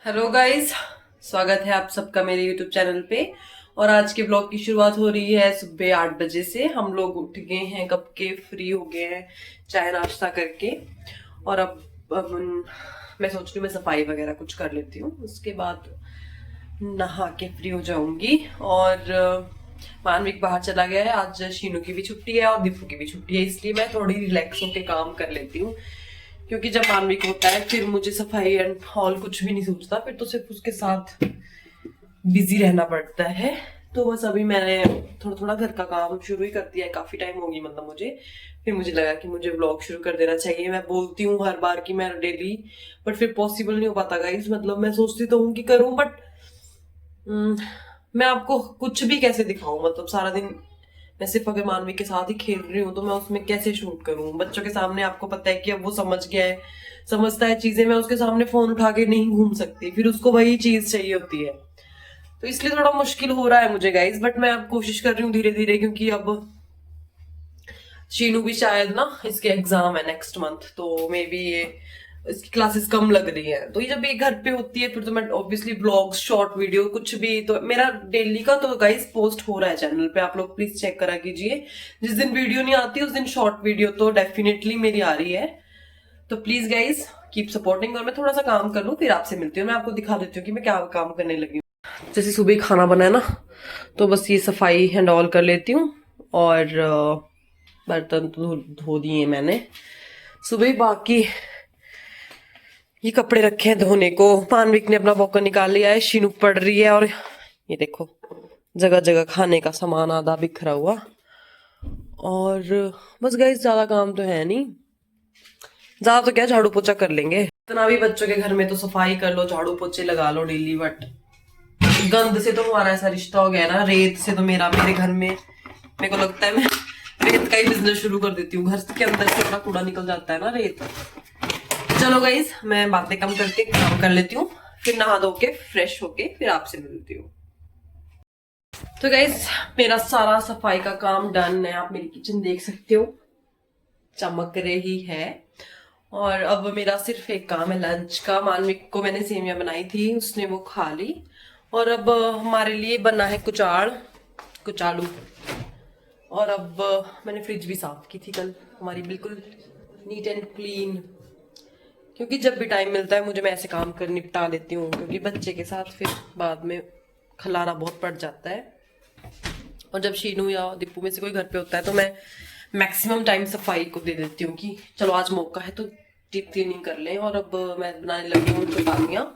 Hello guys, स्वागत है आप सबका मेरे यूट्यूब चैनल पे। और आज के ब्लॉग की शुरुआत हो रही है सुबह 8 बजे से। हम लोग उठ गए हैं, कब के फ्री हो गए हैं चाय नाश्ता करके। और अब मैं सोच रही हूँ मैं सफाई वगैरह कुछ कर लेती हूँ, उसके बाद नहा के फ्री हो जाऊंगी। और मानविक बाहर चला गया है, आज शीनू की भी छुट्टी है और दीपू की भी छुट्टी है, इसलिए मैं थोड़ी रिलैक्स होके काम कर लेती हूँ। क्योंकि जब मानविक होता है फिर मुझे सफाई एंड हॉल कुछ भी नहीं सोचता, फिर तो सिर्फ उसके साथ बिजी रहना पड़ता है। तो बस अभी मैंने थोड़ा थोड़ा घर का काम शुरू ही कर दिया है, काफी टाइम होगी मतलब मुझे। फिर मुझे लगा कि मुझे व्लॉग शुरू कर देना चाहिए। मैं बोलती हूँ हर बार कि मैं डेली, बट फिर पॉसिबल नहीं हो पाता गाइस। मतलब मैं सोचती तो हूँ कि करूँ, बट मैं आपको कुछ भी कैसे दिखाऊं। मतलब सारा दिन मैं सिर्फ अगर मानवी के साथ ही खेल रही हूँ तो मैं उसमें कैसे शूट करूं। बच्चों के सामने आपको पता है कि अब वो समझ गया है, समझता है चीजें। मैं उसके सामने फोन उठा के नहीं घूम सकती, फिर उसको वही चीज चाहिए होती है। तो इसलिए थोड़ा मुश्किल हो रहा है मुझे गाइज, बट मैं अब कोशिश कर रही हूँ धीरे धीरे। क्योंकि अब शीनू भी शायद ना, इसके एग्जाम है नेक्स्ट मंथ, तो मे बी ये इसकी क्लासेस कम लग रही है। तो ये जब ये घर पे होती है फिर तो मैं ऑब्वियसली ब्लॉग्स, शॉर्ट वीडियो कुछ भी, तो मेरा डेली का तो गाइस पोस्ट हो रहा है चैनल पे। आप लोग प्लीज चेक करा कीजिए। जिस दिन वीडियो नहीं आती उस दिन शॉर्ट वीडियो तो डेफिनेटली मेरी आ रही है। तो प्लीज गाइज कीप सपोर्टिंग। और मैं थोड़ा सा काम कर लूँ फिर आपसे मिलती हूँ। मैं आपको दिखा देती हूँ कि मैं क्या काम करने लगी हूँ। जैसे सुबह खाना बनाया ना, तो बस ये सफाई एंड ऑल कर लेती हूँ। और बर्तन तो धो दिए मैंने सुबह। बाकी ये कपड़े रखे हैं धोने को। मानविक ने अपना बॉकर निकाल लिया है, शीनू पड़ रही है। और ये देखो जगह जगह खाने का सामान आधा बिखरा हुआ। और बस गाइस ज्यादा काम तो है नहीं, ज्यादा तो क्या झाड़ू पोछा कर लेंगे। इतना भी बच्चों के घर में तो सफाई कर लो, झाड़ू पोछे लगा लो डेली। बट गंद से तो हमारा ऐसा रिश्ता हो गया ना, रेत से तो मेरे घर में मेरे को लगता है मैं रेत का ही बिजनेस शुरू कर देती हूँ। घर के अंदर से बड़ा कूड़ा निकल जाता है ना रेत। चलो गाइज मैं बातें कम करके काम कर लेती हूँ, फिर नहा धो के फ्रेश होके फिर आपसे मिलती हूँ। तो गाइज मेरा सारा सफाई का काम डन है। आप मेरी किचन देख सकते हो, चमक रही है। और अब मेरा सिर्फ एक काम है लंच का। मानविक को मैंने सेमिया बनाई थी, उसने वो खा ली। और अब हमारे लिए बना है कुछ आलू। और अब मैंने फ्रिज भी साफ की थी कल, हमारी बिल्कुल नीट एंड क्लीन। क्योंकि जब भी टाइम मिलता है मुझे, मैं ऐसे काम कर निपटा लेती हूँ। क्योंकि बच्चे के साथ फिर बाद में खलारा बहुत पड़ जाता है। और जब शीनू या दीपू में से कोई घर पे होता है तो मैं मैक्सिमम टाइम सफाई को दे देती हूँ कि चलो आज मौका है तो डीप क्लीनिंग कर लें। और अब मैं बनाने लगी हूँ चपातियाँ।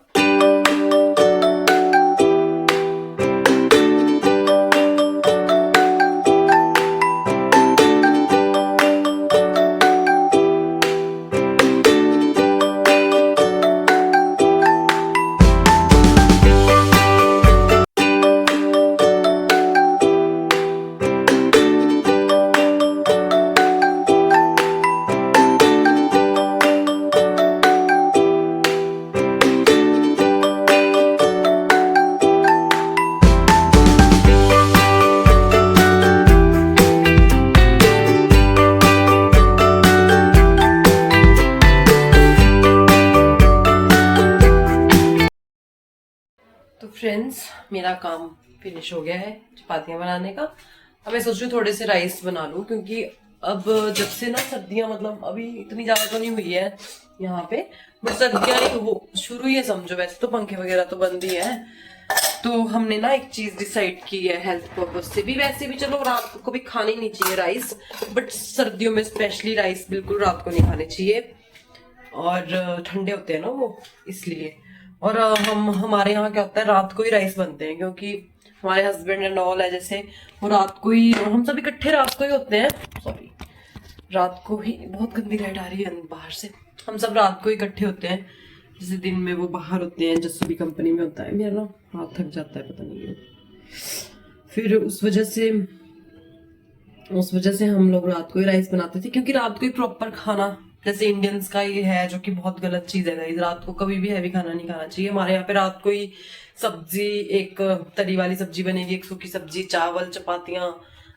तो फ्रेंड्स मेरा काम फिनिश हो गया है चपातियां बनाने का। अब मैं सोच रही हूँ थोड़े से राइस बना लूँ। क्योंकि अब जब से ना सर्दियां, मतलब अभी इतनी ज्यादा तो नहीं हुई है यहाँ पे, बट सर्दियां ही वो शुरू ही है समझो। वैसे तो पंखे वगैरह तो बंद ही है। तो हमने ना एक चीज डिसाइड की है हेल्थ पर्पज से भी। वैसे भी चलो रात को भी खानी नहीं चाहिए राइस, बट सर्दियों में स्पेशली राइस बिल्कुल रात को नहीं खाने चाहिए। और ठंडे होते हैं ना वो, इसलिए। और हम हमारे यहाँ क्या होता है, रात को ही राइस बनते हैं। क्योंकि हमारे हस्बैंड एंड ऑल है, जैसे वो रात को ही, हम सब इकट्ठे रात को ही होते हैं। सॉरी, रात को ही, बहुत गंदी लाइट आ रही है बाहर से। हम सब रात को इकट्ठे होते हैं, जैसे दिन में वो बाहर होते हैं, जैसे भी कंपनी में होता है। मेरा ना हाथ थक जाता है, पता नहीं है। फिर उस वजह से हम लोग रात को ही राइस बनाते थे। क्योंकि रात को ही प्रॉपर खाना, जैसे इंडियंस का ये है, जो कि बहुत गलत चीज है गाइस। रात को कभी भी हैवी खाना नहीं खाना चाहिए। हमारे यहाँ पे रात को ही सब्जी, एक तरी वाली सब्जी बनेगी, एक सूखी सब्जी, चावल, चपातियां,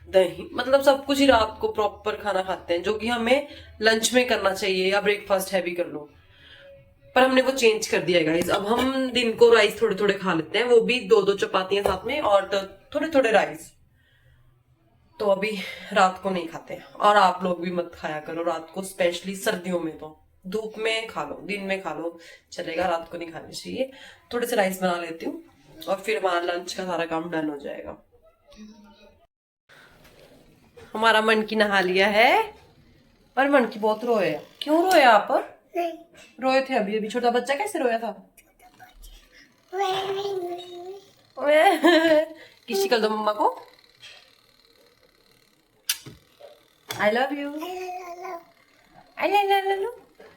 दही, मतलब सब कुछ ही रात को प्रॉपर खाना खाते हैं, जो कि हमें लंच में करना चाहिए या ब्रेकफास्ट हैवी कर लो। पर हमने वो चेंज कर दिया है गाइस। अब हम दिन को राइस थोड़े थोड़े खा लेते हैं, वो भी 2-2 चपातियां साथ में और थोड़े थोड़े राइस। तो अभी रात को नहीं खाते। और आप लोग भी मत खाया करो रात को, स्पेशली सर्दियों में। तो धूप में खा लो, दिन में खा लो चलेगा, रात को नहीं खानी चाहिए। थोड़े से राइस बना लेती हूँ और फिर हमारा लंच का सारा काम डन हो जाएगा। हमारा मन की नहा लिया है और मन की बहुत रोए। क्यों रोए आप? रोए थे अभी अभी। छोटा बच्चा कैसे रोया था? किसी कर दो मम्मा को। I love you. I love you.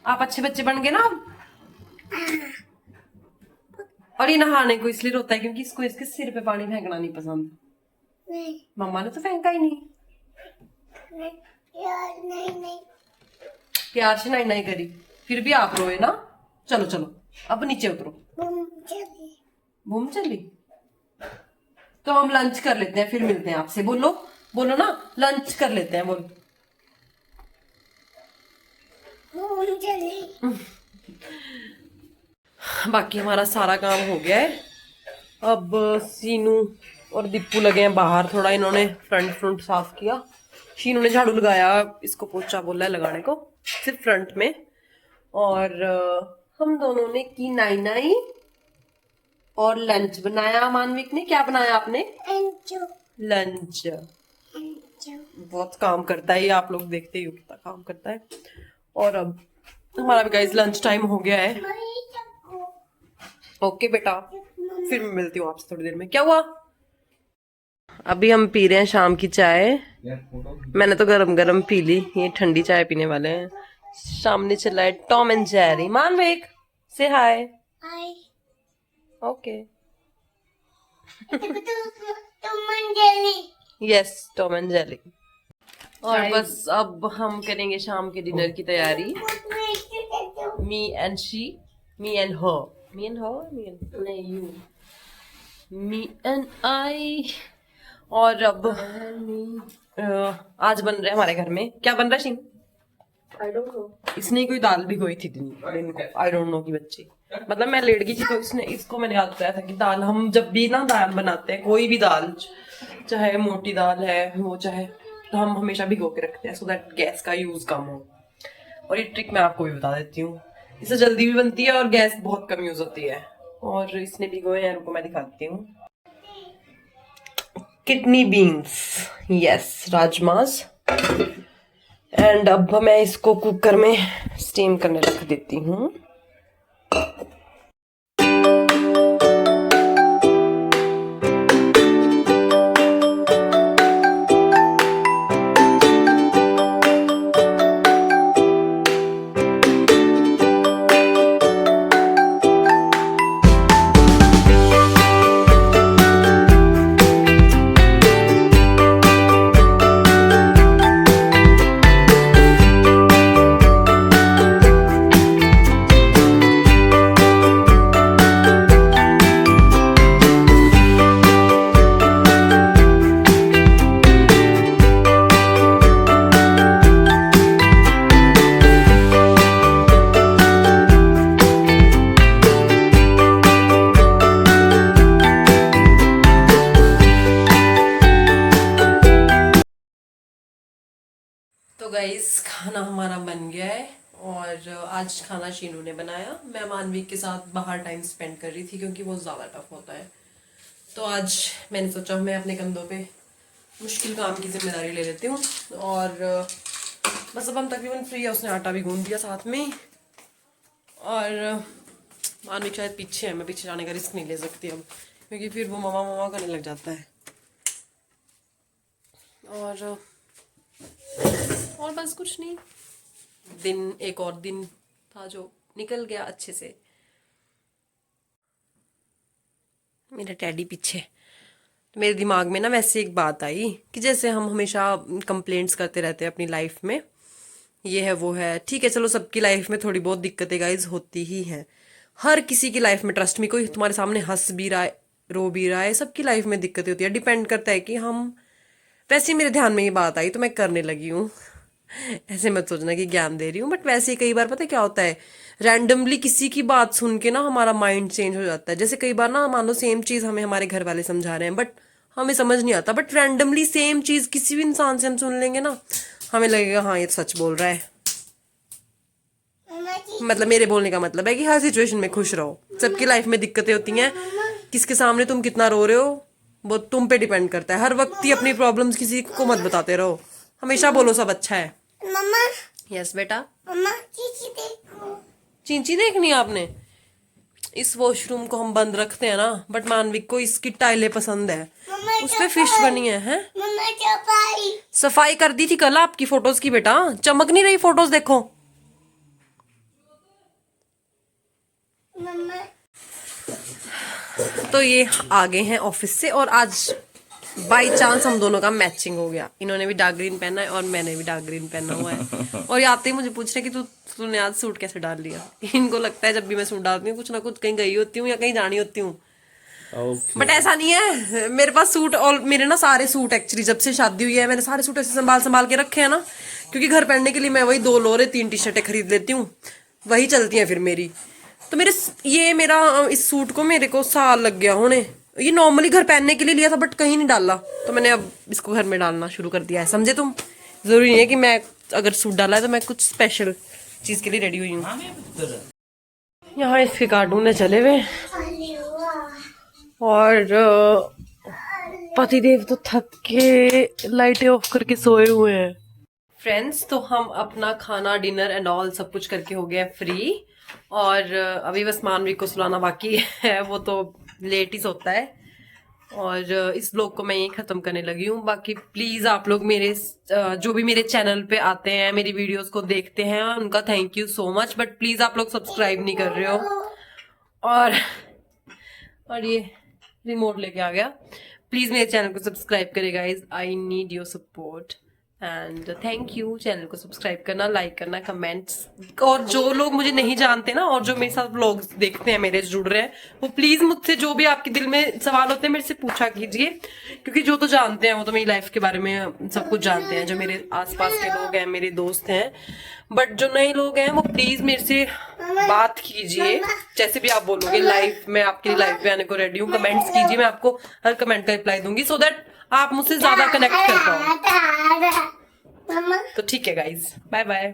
आप अच्छे बच्चे बन गए ना अब। और ये नहाने को इसलिए रोता है क्योंकि इसको इसके सिर पे पानी फेंकना नहीं पसंद। नहीं। मम्मा ने तो फेंका ही नहीं। नहीं। प्यार से नहीं करी, फिर भी आप रोए ना। चलो चलो अब नीचे उतरो। बूम चली। तो हम लंच कर लेते हैं, फिर मिलते हैं आपसे। बोलो बोलो ना, लंच कर लेते हैं। बोलो। बाकी हमारा सारा काम हो गया है। अब सीनू और दीपू लगे हैं बाहर। थोड़ा इन्होंने फ्रंट साफ किया। शीनू ने झाड़ू लगाया, इसको पोछा बोला है लगाने को, सिर्फ फ्रंट में। और हम दोनों ने की नाई और लंच बनाया। मानविक ने क्या बनाया आपने? लंच। बहुत काम करता है ये, आप लोग देखते ही हो कितना काम करता है। और अब हमारा भी गाइस लंच टाइम हो गया है। ओके बेटा, फिर मैं मिलती हूँ आपसे थोड़ी देर में। क्या हुआ? अभी हम पी रहे हैं शाम की चाय। मैंने तो गरम गरम पी ली, ये ठंडी चाय पीने वाले हैं। सामने चला है टॉम एंड जेरी। मानविक से hi. Hi. Okay. Yes, Tom and Jerry. और बस अब हम करेंगे शाम के डिनर की तैयारी। Me and she, me and her, me and her, नहीं यू, मी एंड आई। और अब आज बन रहा है हमारे घर में, क्या बन रहा है शिंग? I don't know. इसने कोई दाल भिगोई थी दिन को, आई डोंट नो की बच्ची। मतलब मैं लेट गई थी तो इसने, इसको मैंने याद कराया था कि दाल, हम जब भी ना दाल बनाते हैं, कोई भी दाल, चाहे मोटी दाल है वो चाहे, तो हम हमेशा भिगो के रखते हैं सो दैट गैस का यूज कम हो। और ये ट्रिक मैं आपको भी बता देती हूँ, इससे जल्दी भी बनती है और गैस बहुत कम यूज होती है। और इसने भिगोए हैं, रुको मैं दिखाती हूँ। Kidney beans, yes, rajmas. And अब मैं इसको कुकर में स्टीम करने रख देती हूँ। तो गाइस खाना हमारा बन गया है और आज खाना शीनू ने बनाया। मैं मानविक के साथ बाहर टाइम स्पेंड कर रही थी क्योंकि वो ज़्यादा टफ होता है। तो आज मैंने सोचा मैं अपने कंधों पे मुश्किल काम की जिम्मेदारी ले लेती हूँ। और बस अब हम तकरीबन फ्री है। उसने आटा भी गूंद दिया साथ में। और मानविक शायद पीछे है, मैं पीछे जाने का रिस्क नहीं ले सकती अब, क्योंकि फिर वो मामा मामा करने लग जाता है। और बस कुछ नहीं, दिन, एक और दिन था जो निकल गया अच्छे से। मेरा टैडी पीछे। मेरे दिमाग में ना वैसे एक बात आई कि जैसे हम हमेशा कंप्लेंट्स करते रहते हैं अपनी लाइफ में, ये है वो है, ठीक है चलो, सबकी लाइफ में थोड़ी बहुत दिक्कतें गाइज होती ही हैं। हर किसी की लाइफ में, ट्रस्ट मी, कोई तुम्हारे सामने हंस भी रहा है, रो भी रहा है, सबकी लाइफ में दिक्कतें होती है। डिपेंड करता है कि हम, वैसे मेरे ध्यान में ये बात आई तो मैं करने लगी हूँ। ऐसे मत सोचना कि ज्ञान दे रही हूँ, बट वैसे ही कई बार पता है क्या होता है, रैंडमली किसी की बात सुन के ना हमारा माइंड चेंज हो जाता है। जैसे कई बार ना मान लो सेम चीज हमें हमारे घर वाले समझा रहे हैं बट हमें समझ नहीं आता, बट रैंडमली सेम चीज किसी भी इंसान से हम सुन लेंगे ना, हमें लगेगा हाँ ये तो सच बोल रहा है। मतलब मेरे बोलने का मतलब है कि हर सिचुएशन में खुश रहो। सबकी लाइफ में दिक्कतें होती हैं, किसके सामने तुम कितना रो रहे हो वो तुम पे डिपेंड करता है। हर वक्त ही अपनी प्रॉब्लम्स किसी को मत बताते रहो, हमेशा बोलो सब अच्छा है। मम्मा, यस बेटा। मम्मा चीची देखो। चींची देखनी है आपने? इस वॉशरूम को हम बंद रखते हैं ना, बट मानविक को इसकी टाइलें पसंद है, मम्मा उसपे फिश बनी है? मम्मा चपाई। सफाई कर दी थी कल आपकी फोटोज की बेटा, चमक नहीं रही फोटोज देखो। मम्मा तो ये आ गए हैं ऑफिस से और आज बाई चांस हम दोनों का मैचिंग हो गया। इन्होंने भी डार्क ग्रीन पहना है और मैंने भी डार्क ग्रीन पहना हुआ है। और ये आते ही मुझे पूछ रहे कि तूने आज सूट कैसे डाल लिया। इनको लगता है जब भी मैं सूट डालती हूँ कुछ ना कुछ कहीं गई होती हूँ या कहीं जानी होती हूँ, बट ऐसा नहीं है। मेरे पास सूट और मेरे ना सारे सूट एक्चुअली जब से शादी हुई है मैंने सारे सूट ऐसे संभाल संभाल के रखे हैं ना, क्योंकि घर पहनने के लिए मैं वही 2 लोरे 3 टी-शर्टें खरीद लेती हूँ, वही चलती हैं फिर मेरी। तो मेरा इस सूट को मेरे को साल लग गया होने। ये नॉर्मली घर पहनने के लिए लिया था बट कहीं नहीं डाला, तो मैंने अब इसको घर में डालना शुरू कर दिया है। समझे तुम? जरूरी नहीं है कि मैं अगर सूट डाला है तो मैं कुछ स्पेशल चीज के लिए रेडी हुई हूँ। यहाँ इसके कार्टून चले हुए और पतिदेव तो थक के लाइटें ऑफ करके सोए हुए हैं। फ्रेंड्स, तो हम अपना खाना डिनर एंड ऑल सब कुछ करके हो गया फ्री, और अभी बस मानविक को सुलाना बाकी है, वो तो लेट ही सोता है। और इस ब्लॉग को मैं यही खत्म करने लगी हूँ। बाकी प्लीज आप लोग मेरे जो भी मेरे चैनल पे आते हैं मेरी वीडियोस को देखते हैं उनका thank you so much, but please आप लोग सब्सक्राइब नहीं कर रहे हो। और ये रिमोट लेके आ गया। प्लीज मेरे चैनल को सब्सक्राइब करें guys, I need your support and thank you. Channel को सब्सक्राइब करना, लाइक करना, कमेंट्स, और जो लोग मुझे नहीं जानते ना और जो मेरे साथ व्लॉग्स देखते हैं मेरे जुड़ रहे हैं, वो प्लीज मुझसे जो भी आपके दिल में सवाल होते हैं मेरे से पूछा कीजिए, क्योंकि जो तो जानते हैं वो तो मेरी लाइफ के बारे में सब कुछ जानते हैं, जो मेरे आसपास के लोग हैं मेरे दोस्त हैं। बट जो नए लोग हैं वो प्लीज मेरे से बात कीजिए, जैसे भी आप बोलोगे लाइव, मैं आपके लिए लाइव पे आने को रेडी हूँ। कमेंट्स कीजिए, मैं आपको हर कमेंट का रिप्लाई दूंगी, सो दैट आप मुझसे ज्यादा कनेक्ट कर पाओ। तो ठीक है गाइज, बाय बाय।